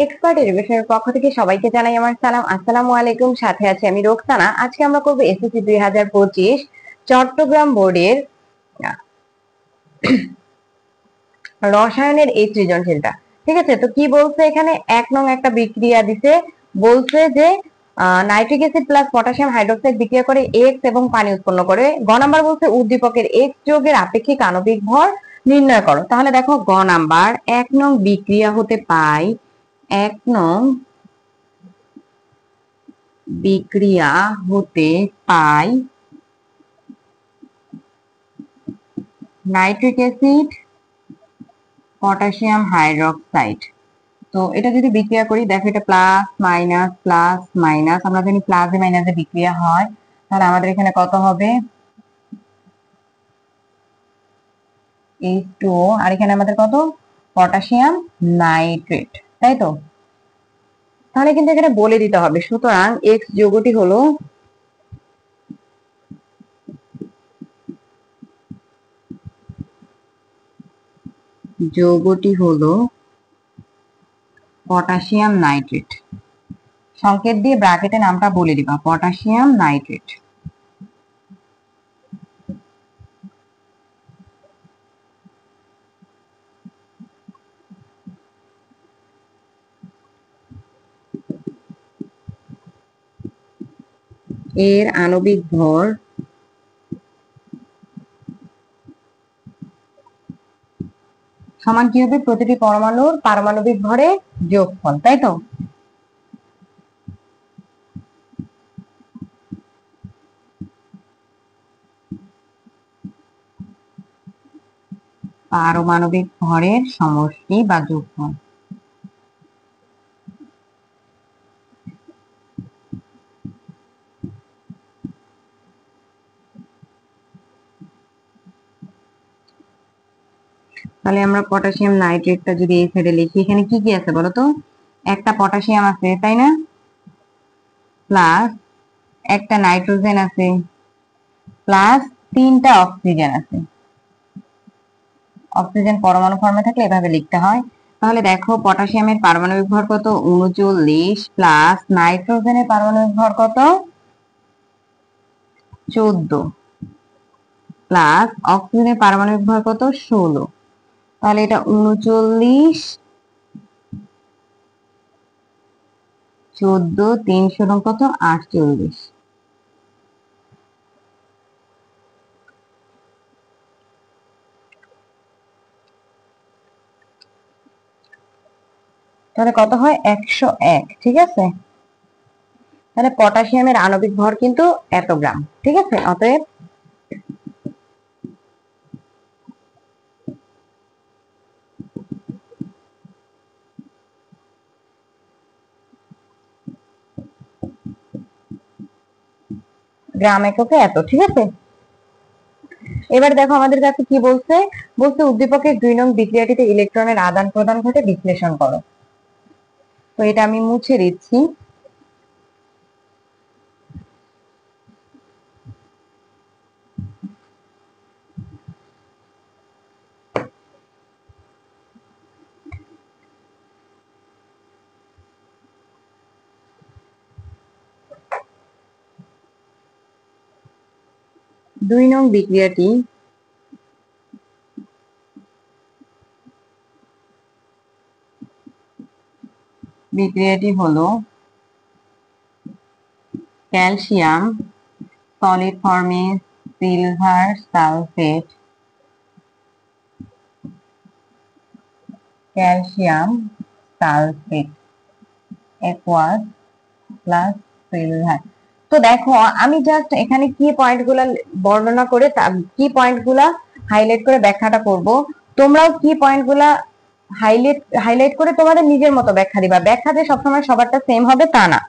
Expert এডুকেশনের পক্ষ থেকে সবাইকে জানাই আমার সালাম। আসসালামু আলাইকুম। সাথে আছে আমি রোকসানা। আজকে আমরা করব এসএসসি 2025 চট্টগ্রাম বোর্ডের রসায়নের এই সৃজনশীলটা। ঠিক আছে, তো কি বলছে এখানে? 1 নং একটা বিক্রিয়া দিছে, বলছে যে nitric acid plus potassium hydroxide বিক্রিয়া করে এক্স এবং পানি উৎপন্ন করে। গ নাম্বার বলছে উদ্দীপকের এক্স যোগের আপেক্ষিক আণবিক ভর নির্ণয় করো। তাহলে দেখো গ নাম্বার 1 নং বিক্রিয়া হতে পাই, 1 নং বিক্রিয়া হতে পাই নাইট্রিক অ্যাসিড পটাশিয়াম হাইড্রোক্সাইড। তো এটা যদি বিক্রিয়া করি, দেখো এটা প্লাস মাইনাস, আমরা জানি প্লাসে মাইনাসে বিক্রিয়া হয়, তাহলে আমাদের এখানে কত হবে? H2O, আর এখানে আমাদের কত? পটাশিয়াম নাইট্রেট, তাই তো? তাহলে কিন্তু এখানে বলে দিতে হবে। সুতরাং এক্স যৌগটি হলো পটাশিয়াম নাইট্রেট। সংকেত দিয়ে ব্র্যাকেটে নামটা বলে দিবা, পটাশিয়াম নাইট্রেট। এর আণবিক ভর সমান কি হবে? প্রতিটি পরমাণুর পারমাণবিক ভরের যোগফল, তাই তো? পারমাণবিক ভরের সমষ্টি বা যোগফল। তাহলে আমরা পটাশিয়াম নাইট্রেটটা যদি এই সাইডে লিখি, এখানে কি কি আছে বলো তো? একটা পটাশিয়াম আছে, তাই না? প্লাস একটা নাইট্রোজেন আছে, প্লাস 3টা অক্সিজেন আছে। অক্সিজেন পরমাণু ফর্মে থাকলে এভাবে লিখতে হয়। তাহলে দেখো পটাশিয়ামের পারমাণবিক ভর কত? 39, প্লাস নাইট্রোজেনের পারমাণবিক ভর কত? 14, প্লাস অক্সিজেনের পারমাণবিক ভর কত? 16। তাহলে এটা 39, 14, 3 কত? 48। তাহলে কত হয়? 101। ঠিক আছে, তাহলে পটাশিয়ামের আণবিক ভর কিন্তু এত গ্রাম। ঠিক আছে, অতএব গ্রাম এককে এত। ঠিক আছে, এবার দেখো আমাদের কাছে কি বলছে? বলছে উদ্দীপকের 2 নং বিক্রিয়াটিতে ইলেকট্রনের আদান প্রদান ঘটে, বিশ্লেষণ করো। তো এটা আমি মুছে দিচ্ছি। দুই নং বিক্রিয়াটি হলো ক্যালসিয়াম সলিড ফর্মে silver sulphate, calcium sulphate aqueous plus silver. তো দেখো আমি জাস্ট এখানে কি পয়েন্টগুলো বর্ণনা করে, কি পয়েন্টগুলো হাইলাইট করে ব্যাখ্যাটা করব। তোমরাও কি পয়েন্টগুলো হাইলাইট করে তোমাদের নিজের মতো ব্যাখ্যা দিবা। ব্যাখ্যা যে সবসময় সবারটা সেম হবে তা না,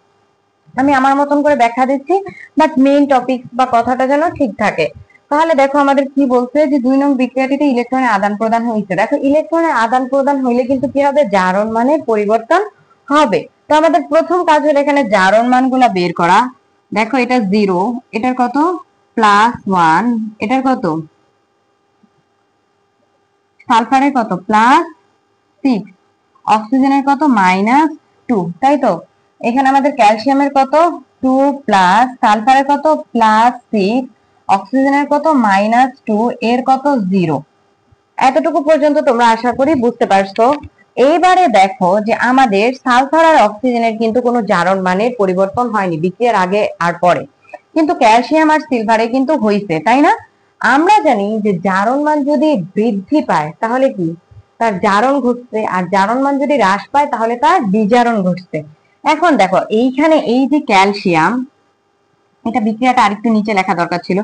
আমি আমার মতন করে ব্যাখ্যা দিচ্ছি, বাট মেইন টপিক বা কথাটা যেন ঠিক থাকে। তাহলে দেখো আমাদের কি বলছে যে 2 নং বিক্রিয়াটিতে ইলেকট্রনের আদান প্রদান হয়েছে। দেখো ইলেকট্রনের আদান প্রদান হইলে কিন্তু কি হবে? জারণ মানে পরিবর্তন হবে। তো আমাদের প্রথম কাজ হলো এখানে জারণ মানগুলা বের করা। দেখো এটা 0, এটার কত? +1, এটার কত? সালফারের কত? +6। অক্সিজেনের কত -2, তাই তো? এখানে আমাদের ক্যালসিয়ামের কত 2 প্লাস, সালফারের কত +6, অক্সিজেনের কত -2, এর কত 0। এতটুকু পর্যন্ত তোমরা আশা করি বুঝতে পারছো। এইবারে দেখো যে আমাদের সালফার আর অক্সিজেনের কিন্তু কোনো জারণ মানের পরিবর্তন হয়নি বিক্রিয়ার আগে আর পরে, কিন্তু ক্যালসিয়াম আর সিলভারে কিন্তু হয়েছে, তাই না? আমরা জানি যে জারণ মান যদি বৃদ্ধি পায় তাহলে কি তার জারণ ঘটছে, আর জারণ মান যদি হ্রাস পায় তাহলে তার বিজারণ ঘটছে। এখন দেখো এইখানে এই যে ক্যালসিয়াম, এটা বিক্রিয়াটা আরেকটু নিচে লেখা দরকার ছিল,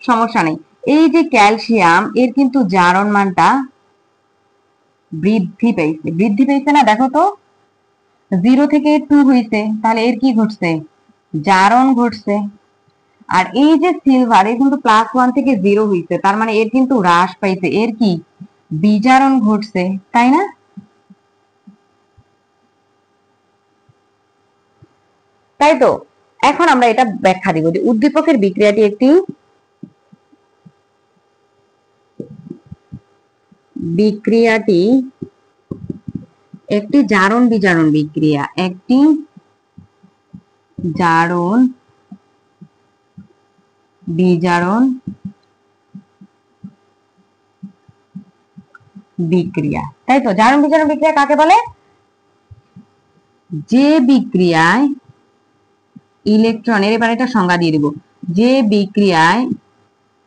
সমস্যা নেই। এই যে ক্যালসিয়াম এর কিন্তু জারণ মানটা বৃদ্ধি পেয়েছে না? দেখো তো 0 থেকে 2 হয়েছে, তাহলে এর কি ঘটছে? জারণ ঘটছে। আর এই যে সিলভার এর কিন্তু +1 থেকে 0 হয়েছে, তার মানে এর কিন্তু হ্রাস পাইছে, এর কি বিজারণ ঘটছে, তাই না? তাই তো। এখন আমরা এটা ব্যাখ্যা দিব যে উদ্দীপকের বিক্রিয়াটি একটি জারণ বিজারণ বিক্রিয়া, একটি জারণ বিজারণ বিক্রিয়া, তাই তো? জারণ বিজারণ বিক্রিয়া কাকে বলে? যে বিক্রিয়ায় ইলেকট্রনের, এবার এটা সংজ্ঞা দিয়ে দিব, যে বিক্রিয়ায়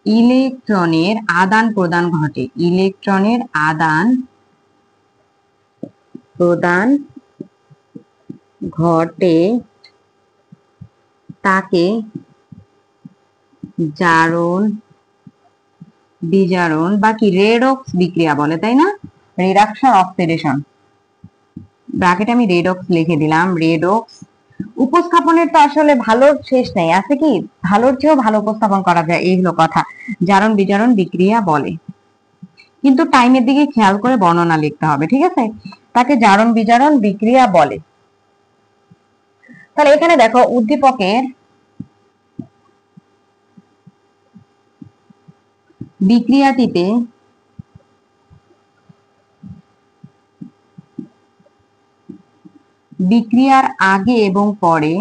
ইলেকট্রনের আদান প্রদান ঘটে, ইলেকট্রনের আদান প্রদান ঘটে তাকে জারণ বিজারণ বা কি রেডক্স বিক্রিয়া বলে, তাই না? রিডাকশন অক্সিডেশন, ব্র্যাকেটে আমি রেডক্স লিখে দিলাম, রেডক্স। উপস্থাপনের তো আসলে ভালোর শেষ নেই, আছে কি? ভালোর চেয়েও ভালো উপস্থাপন করা যায়, এই হলো কথা। জারণ বিজারণ বিক্রিয়া বলে, কিন্তু টাইমের দিকে খেয়াল করে বর্ণনা লিখতে হবে, ঠিক আছে? তাকে জারণ বিজারণ বিক্রিয়া বলে। তাহলে এখানে দেখো উদ্দীপকের বিক্রিয়াটিতে বিক্রিয়ার আগে এবং পরে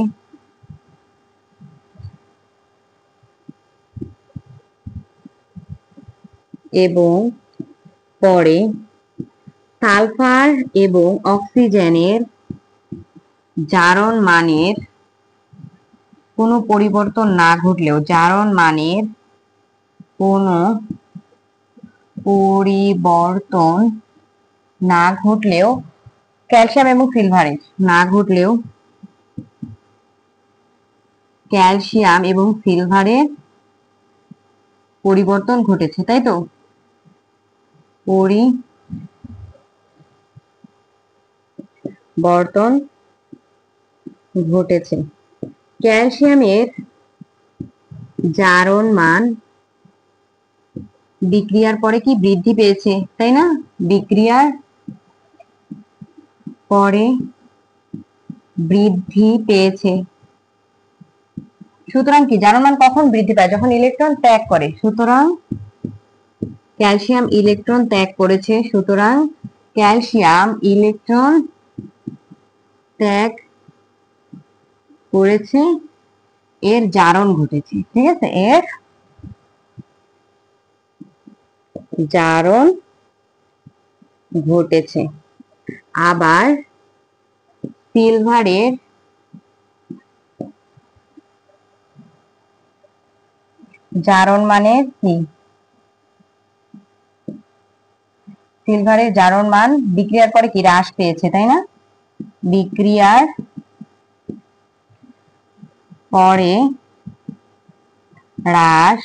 সালফার এবং অক্সিজেনের জারণ মানের কোনো পরিবর্তন না ঘটলেও, জারণ মানের কোনো পরিবর্তন না ঘটলেও, ক্যালসিয়াম এবং সিলভারের না ঘটলেও, ক্যালসিয়াম এবং সিলভারের পরিবর্তন ঘটেছে, তাই তো? পরিবর্তন ঘটেছে। ক্যালসিয়ামের জারণ মান বিক্রিয়ার পরে কি বৃদ্ধি পেয়েছে, তাই না? বিক্রিয়ার পরে বৃদ্ধি পেয়েছে। সুতরাং কি জারণ মান কখন বৃদ্ধি পায়? যখন ইলেকট্রন ত্যাগ করে। সুতরাং ক্যালসিয়াম ইলেকট্রন ত্যাগ করেছে, সুতরাং ক্যালসিয়াম ইলেকট্রন ত্যাগ করেছে, এর জারণ ঘটেছে, ঠিক আছে? এর জারণ ঘটেছে। আবার সিলভারের জারণ মানে কি? সিলভারের জারণ মান বিক্রিয়ার পরে কি হ্রাস পেয়েছে, তাই না? বিক্রিয়ার পরে হ্রাস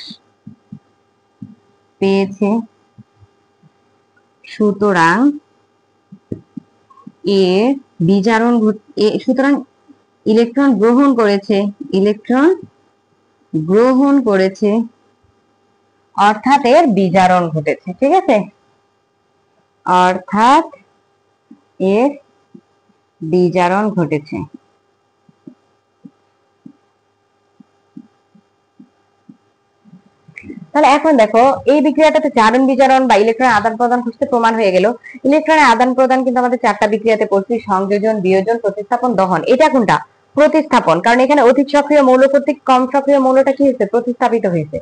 পেয়েছে, সুতরাং এর বিজারণ সুতরাং ইলেকট্রন গ্রহণ করেছে, ইলেকট্রন গ্রহণ করেছে, অর্থাৎ এর বিজারণ ঘটেছে, ঠিক আছে? অর্থাৎ এর বিজারণ ঘটেছে। তাহলে এখন দেখো এই বিক্রিয়াটাতে জারণ বিজারণ বা ইলেকট্রনের আদান প্রদান ঘটতে প্রমাণ হয়ে গেল। ইলেকট্রনের আদান প্রদান কিন্তু আমাদের চারটা বিক্রিয়াতে পড়ছি, সংযোজন, বিয়োজন, প্রতিস্থাপন, দহন। এটা কোনটা? প্রতিস্থাপন, কারণ এখানে অধিক সক্রিয় মৌল কর্তৃক কম সক্রিয় মৌলটা কি হয়েছে? প্রতিস্থাপিত হয়েছে।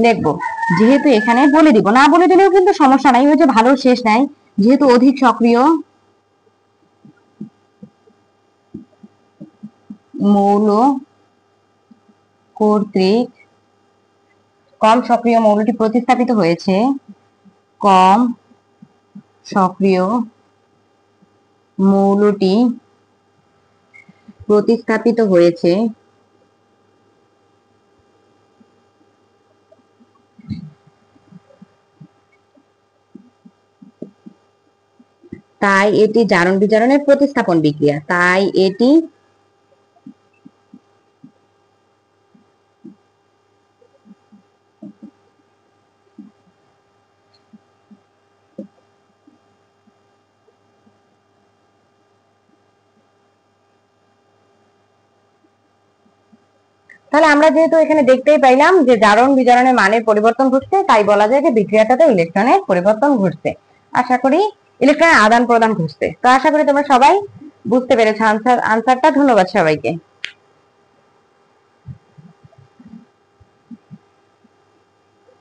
লিখবো, যেহেতু এখানে বলে দিব, না বলে দিলেও কিন্তু সমস্যা নাই, ওই যে ভালো শেষ নাই, যেহেতু অধিক সক্রিয় মৌল কর্তৃক কম সক্রিয় মৌলটি প্রতিস্থাপিত হয়েছে, কম সক্রিয় মৌলটি প্রতিস্থাপিত হয়েছে, তাই এটি জারণ বিজারণের প্রতিস্থাপন বিক্রিয়া। তাই এটি তাহলে আমরা যেহেতু এখানে দেখতেই পাইলাম যে জারণ বিজারণের মানের পরিবর্তন ঘটছে, তাই বলা যায় যে বিক্রিয়াটাতে ইলেকট্রনের পরিবর্তন ঘটছে। আশা করি ইলেকট্রনের আদান প্রদান ঘটছে। তো আশা করি তোমরা সবাই বুঝতে পেরেছো আনসারটা। ধন্যবাদ সবাইকে।